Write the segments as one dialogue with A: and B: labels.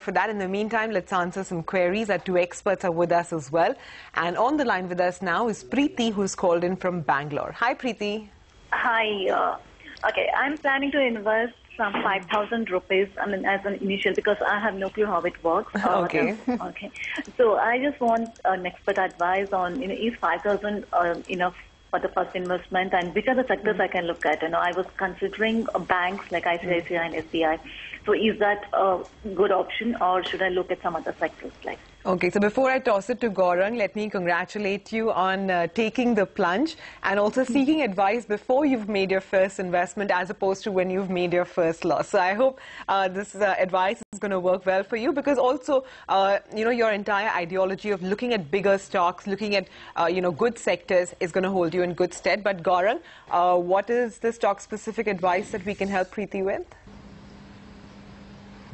A: For that, in the meantime, let's answer some queries. Our two experts are with us as well. And on the line with us now is Preeti, who's called in from Bangalore. Hi, Preeti.
B: Hi. Okay, I'm planning to invest some 5,000 rupees, as an initial, because I have no clue how it works.
A: Okay.
B: Okay. So I just want an expert advice on, is 5,000 enough for the first investment, and which are the sectors I can look at? I was considering banks like ICICI and SBI. So is that a good option, or should I look at some other sectors like?
A: Okay, so before I toss it to Gaurang, let me congratulate you on taking the plunge and also seeking advice before you've made your first investment as opposed to when you've made your first loss. So I hope this advice is going to work well for you, because also, your entire ideology of looking at bigger stocks, looking at, good sectors is going to hold you in good stead. But Gaurang, what is the stock-specific advice that we can help Preeti with?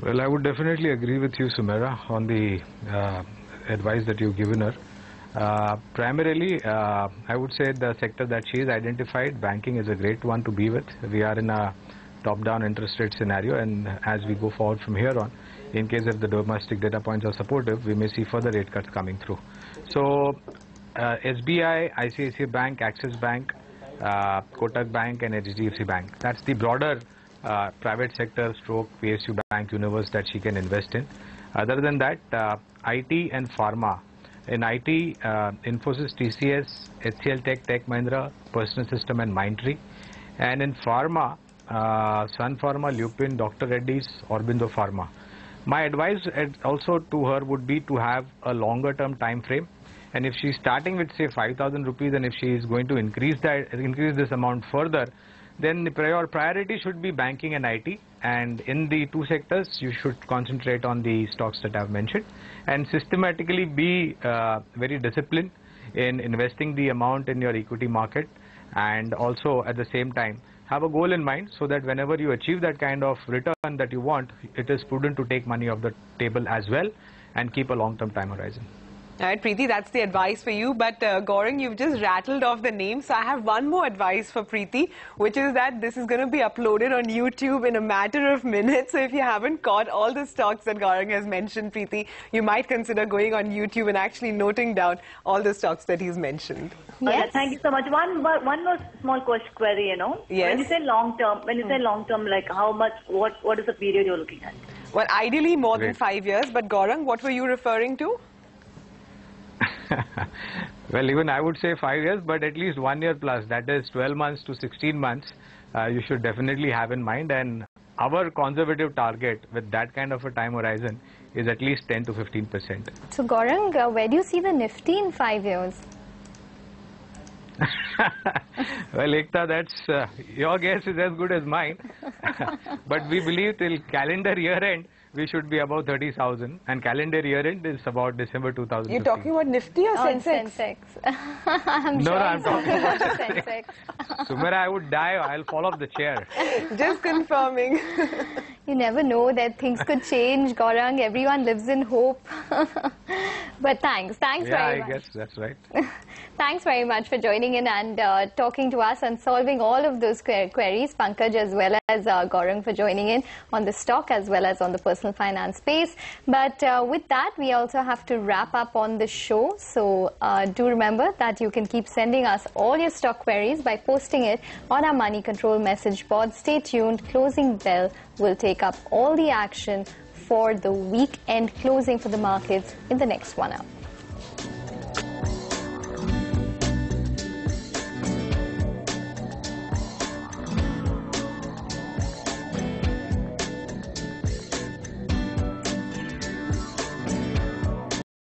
C: Well, I would definitely agree with you, Sumaira, on the advice that you've given her. Primarily, I would say the sector that she has identified, banking, is a great one to be with. We are in a top-down interest rate scenario, and as we go forward from here on, in case if the domestic data points are supportive, we may see further rate cuts coming through. So, SBI, ICICI Bank, Axis Bank, Kotak Bank and HDFC Bank. That's the broader private sector stroke PSU bank universe that she can invest in. Other than that, IT and pharma. In IT, Infosys, TCS, HCL Tech, Tech Mahindra, Personal System and Mindtree. And in pharma, Sun Pharma, Lupin, Dr. Reddy's, Aurobindo Pharma. My advice also to her would be to have a longer term time frame. And if she's starting with, say, 5,000 rupees, and if she is going to increase this amount further, then the priority should be banking and IT. And in the two sectors, you should concentrate on the stocks that I've mentioned, and systematically be very disciplined in investing the amount in your equity market, and also at the same time have a goal in mind, so that whenever you achieve that kind of return that you want, it is prudent to take money off the table as well and keep a long-term time horizon.
A: All right, Preeti, that's the advice for you. But Gaurang, you've just rattled off the names. So I have one more advice for Preeti, which is that this is going to be uploaded on YouTube in a matter of minutes. So if you haven't caught all the stocks that Gaurang has mentioned, Preeti, you might consider going on YouTube and actually noting down all the stocks that he's mentioned.
B: Yes. Okay, thank you so much. One more small query,
A: Yes.
B: When you say long term, like how much, what is the period you're looking at?
A: Well, ideally more than 5 years. But Gaurang, what were you referring to?
C: Well, even I would say 5 years, but at least 1 year plus, that is 12 months to 16 months, you should definitely have in mind. And our conservative target with that kind of a time horizon is at least 10 to 15%.
D: So Gaurang, where do you see the Nifty in 5 years?
C: Well, Ekta, that's your guess is as good as mine. But we believe till calendar year end, we should be above 30,000, and calendar year end is about December 2015.
A: You're talking about Nifty or Sensex?
D: Sensex.
C: I'm talking about Sensex. Sumaira, I would die. I'll fall off the chair.
A: Just confirming.
D: You never know that things could change, Gaurang. Everyone lives in hope. But thanks very much.
C: Yeah, I guess that's right.
D: Thanks very much for joining in and talking to us and solving all of those queries. Pankaj as well as Gaurang for joining in on the stock as well as on the personal finance space. But with that, we also have to wrap up on the show. So do remember that you can keep sending us all your stock queries by posting it on our Money Control message board. Stay tuned. Closing bell will take up all the action for the weekend closing for the markets in the next 1 hour.